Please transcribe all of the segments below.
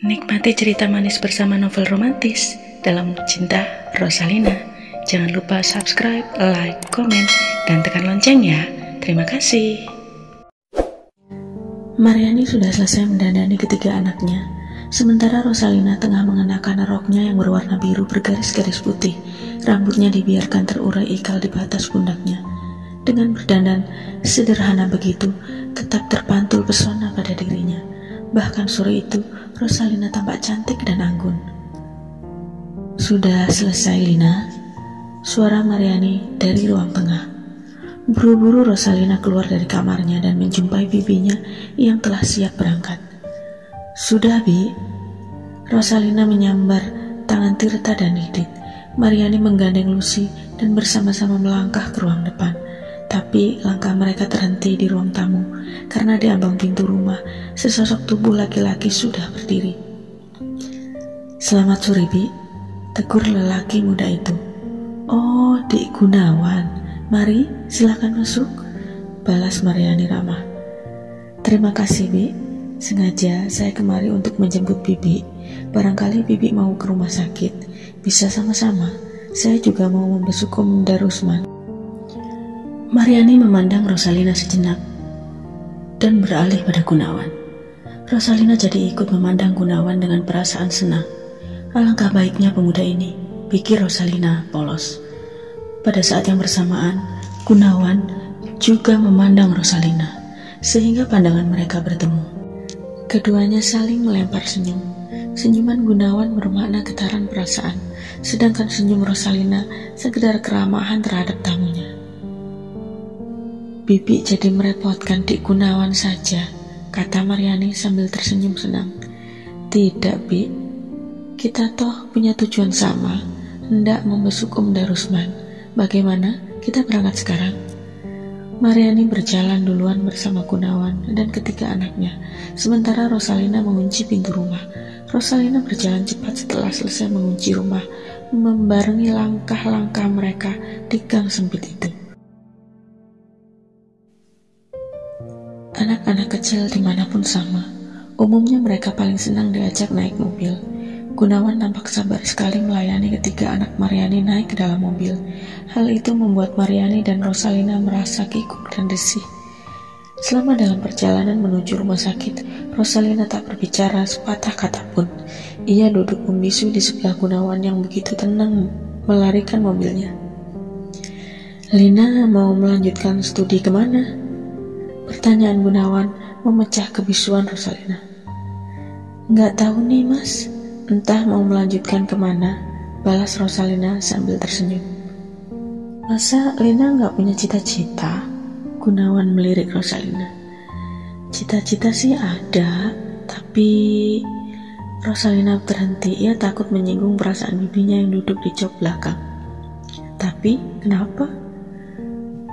Nikmati cerita manis bersama novel romantis dalam Cinta Rosalina. Jangan lupa subscribe, like, komen, dan tekan lonceng ya. Terima kasih. Mariani sudah selesai mendandani ketiga anaknya, sementara Rosalina tengah mengenakan roknya yang berwarna biru bergaris-garis putih. Rambutnya dibiarkan terurai ikal di batas pundaknya. Dengan berdandan sederhana begitu, tetap terpantul pesona pada dirinya. Bahkan sore itu, Rosalina tampak cantik dan anggun. "Sudah selesai, Lina?" Suara Mariani dari ruang tengah. Buru-buru Rosalina keluar dari kamarnya dan menjumpai bibinya yang telah siap berangkat. "Sudah, Bi." Rosalina menyambar tangan Tirta dan Didit. Mariani menggandeng Lucy dan bersama-sama melangkah ke ruang depan. Tapi langkah mereka terhenti di ruang tamu karena di ambang pintu rumah sesosok tubuh laki-laki sudah berdiri. "Selamat sore, Bi," tegur lelaki muda itu. "Oh, Dik Gunawan. Mari, silakan masuk," balas Mariani ramah. "Terima kasih, Bi. Sengaja saya kemari untuk menjemput Bibi. Barangkali Bibi mau ke rumah sakit. Bisa sama-sama. Saya juga mau membesuk Om Darusman." Mariani memandang Rosalina sejenak dan beralih pada Gunawan. Rosalina jadi ikut memandang Gunawan dengan perasaan senang. Alangkah baiknya pemuda ini, pikir Rosalina polos. Pada saat yang bersamaan, Gunawan juga memandang Rosalina, sehingga pandangan mereka bertemu. Keduanya saling melempar senyum. Senyuman Gunawan bermakna getaran perasaan, sedangkan senyum Rosalina sekedar keramahan terhadap tamunya. "Bibi jadi merepotkan Dik Gunawan saja," kata Mariani sambil tersenyum senang. "Tidak, Bi. Kita toh punya tujuan sama, hendak membesuk Om Darusman. Bagaimana? Kita berangkat sekarang?" Mariani berjalan duluan bersama Gunawan dan ketiga anaknya, sementara Rosalina mengunci pintu rumah. Rosalina berjalan cepat setelah selesai mengunci rumah, membarengi langkah-langkah mereka di gang sempit itu. Anak-anak kecil dimanapun sama, umumnya mereka paling senang diajak naik mobil. Gunawan nampak sabar sekali melayani ketiga anak Mariani naik ke dalam mobil. Hal itu membuat Mariani dan Rosalina merasa kikuk dan risih. Selama dalam perjalanan menuju rumah sakit, Rosalina tak berbicara sepatah kata pun. Ia duduk membisu di sebelah Gunawan yang begitu tenang melarikan mobilnya. "Lina mau melanjutkan studi kemana?" Pertanyaan Gunawan memecah kebisuan Rosalina. "Nggak tahu nih, Mas. Entah mau melanjutkan kemana," balas Rosalina sambil tersenyum. "Masa Lina nggak punya cita-cita?" Gunawan melirik Rosalina. "Cita-cita sih ada, tapi..." Rosalina terhenti. Ia takut menyinggung perasaan bibinya yang duduk di jok belakang. "Tapi kenapa?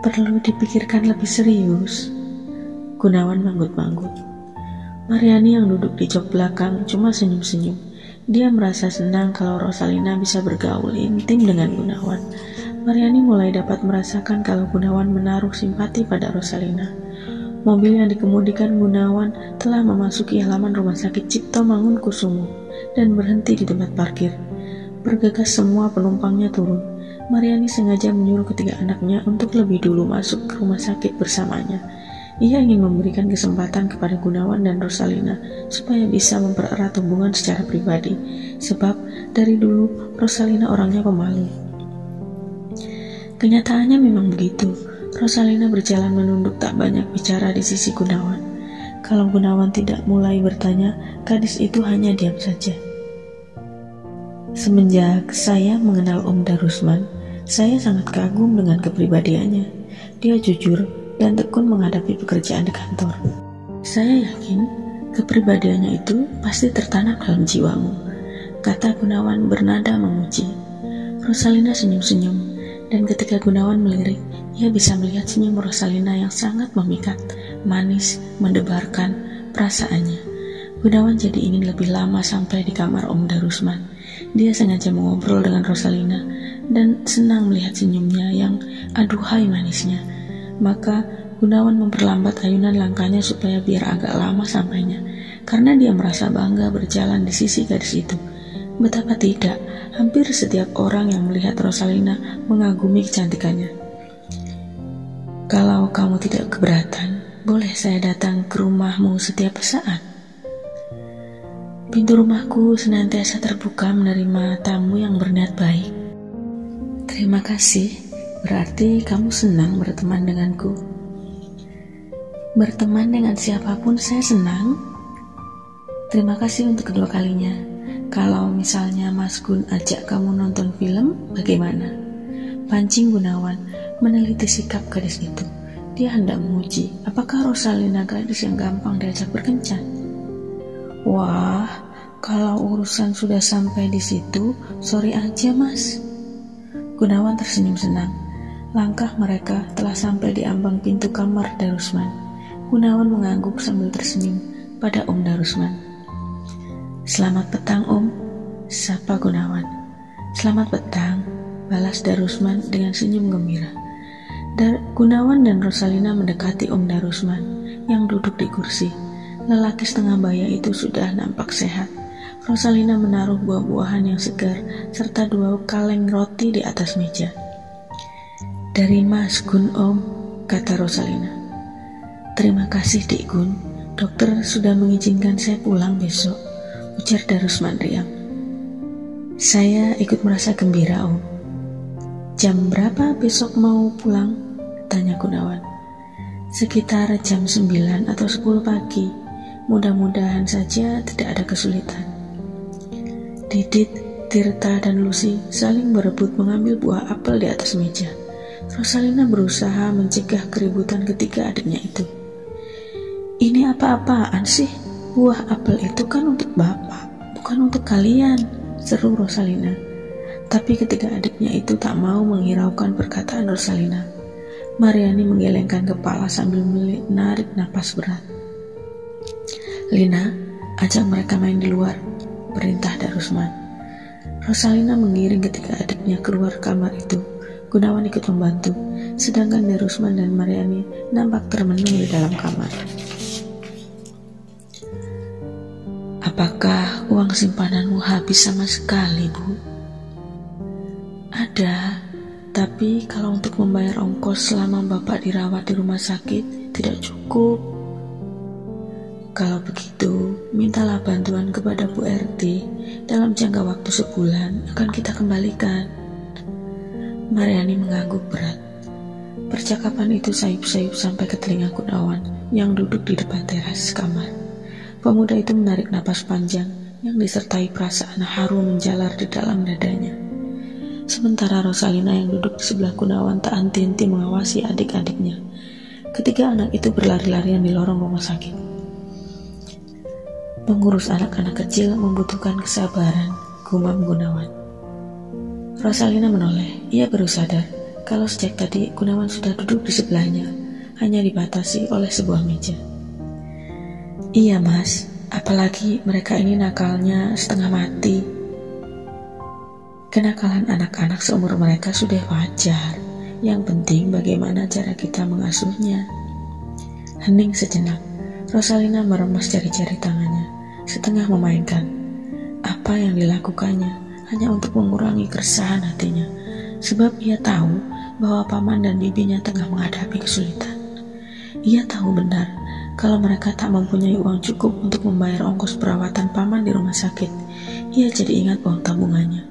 Perlu dipikirkan lebih serius." Gunawan manggut-manggut. Mariani yang duduk di jok belakang cuma senyum-senyum. Dia merasa senang kalau Rosalina bisa bergaul intim dengan Gunawan. Mariani mulai dapat merasakan kalau Gunawan menaruh simpati pada Rosalina. Mobil yang dikemudikan Gunawan telah memasuki halaman rumah sakit Cipto Mangunkusumo dan berhenti di tempat parkir. Bergegas semua penumpangnya turun. Mariani sengaja menyuruh ketiga anaknya untuk lebih dulu masuk ke rumah sakit bersamanya. Ia ingin memberikan kesempatan kepada Gunawan dan Rosalina supaya bisa mempererat hubungan secara pribadi, sebab dari dulu Rosalina orangnya pemalu. Kenyataannya memang begitu. Rosalina berjalan menunduk tak banyak bicara di sisi Gunawan. Kalau Gunawan tidak mulai bertanya, gadis itu hanya diam saja. "Semenjak saya mengenal Om Darusman, saya sangat kagum dengan kepribadiannya. Dia jujur dan tekun menghadapi pekerjaan di kantor. Saya yakin kepribadiannya itu pasti tertanam dalam jiwamu," kata Gunawan bernada memuji. Rosalina senyum-senyum, dan ketika Gunawan melirik, ia bisa melihat senyum Rosalina yang sangat memikat, manis, mendebarkan perasaannya. Gunawan jadi ingin lebih lama sampai di kamar Om Darusman. Dia sengaja mengobrol dengan Rosalina dan senang melihat senyumnya yang aduhai manisnya. Maka Gunawan memperlambat ayunan langkahnya supaya biar agak lama sampainya. karena dia merasa bangga berjalan di sisi gadis itu. Betapa tidak, hampir setiap orang yang melihat Rosalina mengagumi kecantikannya. Kalau kamu tidak keberatan, boleh saya datang ke rumahmu setiap saat? Pintu rumahku senantiasa terbuka menerima tamu yang berniat baik. Terima kasih, berarti kamu senang berteman denganku. Berteman dengan siapapun saya senang. Terima kasih untuk kedua kalinya. Kalau misalnya Mas Gun ajak kamu nonton film, bagaimana? Pancing Gunawan meneliti sikap gadis itu. Dia hendak menguji apakah Rosalina gadis yang gampang diajak berkencan. Wah, kalau urusan sudah sampai di situ, sorry aja Mas. Gunawan tersenyum senang. Langkah mereka telah sampai di ambang pintu kamar Darusman. Gunawan mengangguk sambil tersenyum pada Om Darusman. Selamat petang Om, sapa Gunawan. Selamat petang, balas Darusman dengan senyum gembira. Gunawan dan Rosalina mendekati Om Darusman yang duduk di kursi. Lelaki setengah baya itu sudah nampak sehat. Rosalina menaruh buah-buahan yang segar serta 2 kaleng roti di atas meja. Dari Mas Gun Om, kata Rosalina. Terima kasih Dik Gun, dokter sudah mengizinkan saya pulang besok, ujar Darusman riang. Saya ikut merasa gembira Om. Jam berapa besok mau pulang? Tanya Gunawan. Sekitar jam 9 atau 10 pagi. Mudah-mudahan saja tidak ada kesulitan. Didit, Tirta, dan Lucy saling berebut mengambil buah apel di atas meja. Rosalina berusaha mencegah keributan ketiga adiknya itu. Ini apa-apaan sih? Buah apel itu kan untuk bapak, bukan untuk kalian, seru Rosalina. Tapi ketiga adiknya itu tak mau menghiraukan perkataan Rosalina. Mariani menggelengkan kepala sambil menarik napas berat. Lina, ajak mereka main di luar, perintah Darusman. Rosalina mengiring ketiga adiknya keluar kamar itu. Gunawan ikut membantu, sedangkan Darusman dan Mariani nampak termenung di dalam kamar. Apakah uang simpananmu habis sama sekali, Bu? Ada, tapi kalau untuk membayar ongkos selama Bapak dirawat di rumah sakit tidak cukup. Kalau begitu, mintalah bantuan kepada Bu RT. Dalam jangka waktu sebulan akan kita kembalikan. Mariani mengangguk berat. Percakapan itu sayup-sayup sampai ke telinga Gunawan yang duduk di depan teras kamar. Pemuda itu menarik napas panjang yang disertai perasaan haru menjalar di dalam dadanya. Sementara Rosalina yang duduk di sebelah Gunawan tak henti-henti mengawasi adik-adiknya. Ketiga anak itu berlari-larian di lorong rumah sakit. Mengurus anak-anak kecil membutuhkan kesabaran, gumam Gunawan. Rosalina menoleh. Ia baru sadar kalau sejak tadi Gunawan sudah duduk di sebelahnya, hanya dibatasi oleh sebuah meja. Iya Mas, apalagi mereka ini nakalnya setengah mati. Kenakalan anak-anak seumur mereka sudah wajar. Yang penting bagaimana cara kita mengasuhnya. Hening sejenak, Rosalina meremas jari-jari tangannya, setengah memainkan. Apa yang dilakukannya hanya untuk mengurangi keresahan hatinya, sebab ia tahu bahwa paman dan bibinya tengah menghadapi kesulitan. Ia tahu benar kalau mereka tak mempunyai uang cukup untuk membayar ongkos perawatan paman di rumah sakit. Ia jadi ingat uang tabungannya.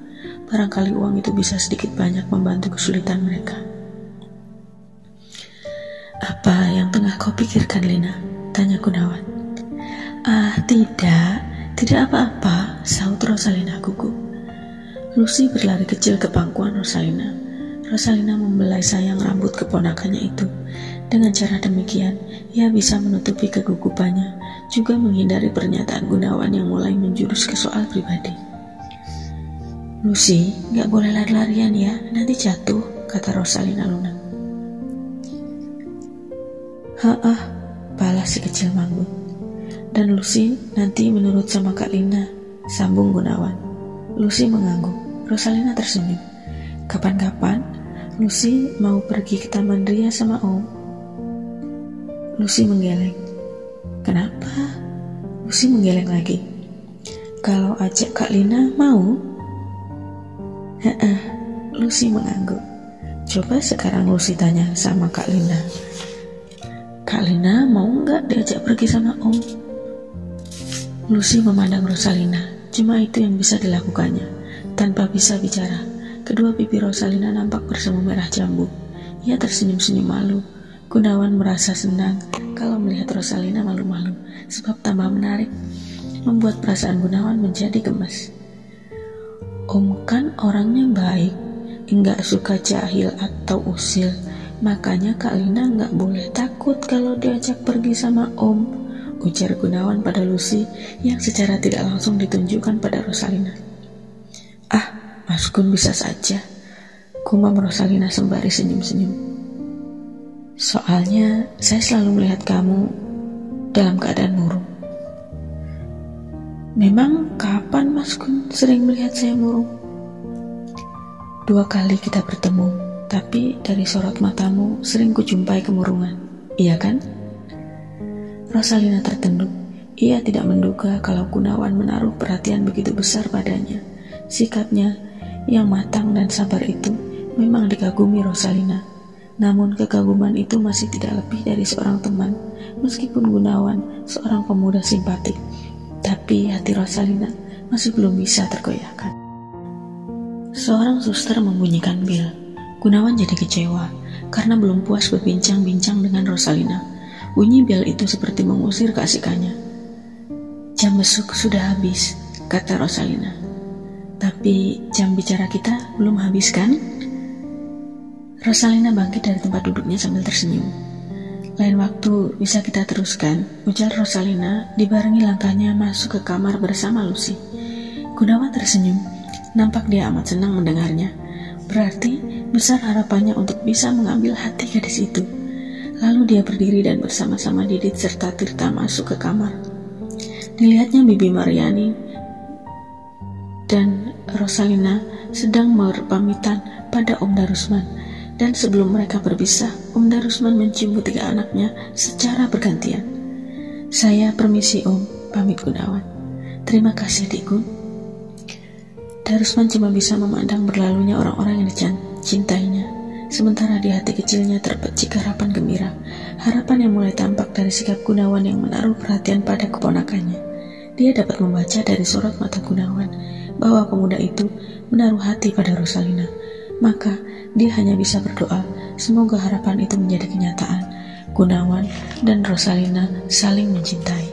Barangkali uang itu bisa sedikit banyak membantu kesulitan mereka. Apa yang tengah kau pikirkan, Lina? Tanya Gunawan. Tidak apa-apa, sahut Rosalina gugup. Lucy berlari kecil ke pangkuan Rosalina. Rosalina membelai sayang rambut keponakannya itu. Dengan cara demikian, ia bisa menutupi kegugupannya, juga menghindari pernyataan Gunawan yang mulai menjurus ke soal pribadi. Lucy, gak boleh lari-larian ya, nanti jatuh, kata Rosalina lunak. Balas si kecil manggut. Dan Lucy nanti menurut sama Kak Lina, sambung Gunawan. Lucy mengangguk. Rosalina tersenyum. Kapan-kapan Lucy mau pergi ke Taman Ria sama Om. Lucy menggeleng. Kenapa? Lucy menggeleng lagi. Kalau ajak Kak Lina mau? Lucy mengangguk. Coba sekarang Lucy tanya sama Kak Lina. Kak Lina mau nggak diajak pergi sama Om? Lucy memandang Rosalina. Cuma itu yang bisa dilakukannya. Tanpa bisa bicara, kedua pipi Rosalina nampak bersemu merah jambu. Ia tersenyum-senyum malu. Gunawan merasa senang kalau melihat Rosalina malu-malu, sebab tambah menarik, membuat perasaan Gunawan menjadi gemes. Om kan orangnya baik, enggak suka jahil atau usil, makanya Kak Lina enggak boleh takut kalau diajak pergi sama Om, ujar Gunawan pada Lucy yang secara tidak langsung ditunjukkan pada Rosalina. Mas Gun bisa saja, gumam Rosalina sembari senyum-senyum. Soalnya saya selalu melihat kamu dalam keadaan murung. Memang kapan Mas Gun sering melihat saya murung? 2 kali kita bertemu, tapi dari sorot matamu sering kujumpai kemurungan, iya kan? Rosalina tertunduk. Ia tidak menduga kalau Gunawan menaruh perhatian begitu besar padanya. Sikapnya yang matang dan sabar itu memang dikagumi Rosalina. Namun kekaguman itu masih tidak lebih dari seorang teman, meskipun Gunawan seorang pemuda simpatik. Tapi hati Rosalina masih belum bisa tergoyahkan. Seorang suster membunyikan bel. Gunawan jadi kecewa karena belum puas berbincang-bincang dengan Rosalina. Bunyi bel itu seperti mengusir keasikannya. Jam besuk sudah habis, kata Rosalina. Tapi jam bicara kita belum habis kan? Rosalina bangkit dari tempat duduknya sambil tersenyum. Lain waktu bisa kita teruskan, ujar Rosalina dibarengi langkahnya masuk ke kamar bersama Lucy. Gunawan tersenyum, nampak dia amat senang mendengarnya. Berarti besar harapannya untuk bisa mengambil hati gadis itu. Lalu dia berdiri dan bersama-sama Didit serta Tirta masuk ke kamar. Dilihatnya Bibi Mariani dan Rosalina sedang berpamitan pada Om Darusman, dan sebelum mereka berpisah, Om Darusman mencium ketiga anaknya secara bergantian. Saya permisi Om, pamit Gunawan. Terima kasih Dik Gun. Darusman cuma bisa memandang berlalunya orang-orang yang dicintainya, sementara di hati kecilnya terpecik harapan gembira, harapan yang mulai tampak dari sikap Gunawan yang menaruh perhatian pada keponakannya. Dia dapat membaca dari sorot mata Gunawan bahwa pemuda itu menaruh hati pada Rosalina. Maka dia hanya bisa berdoa semoga harapan itu menjadi kenyataan. Gunawan dan Rosalina saling mencintai.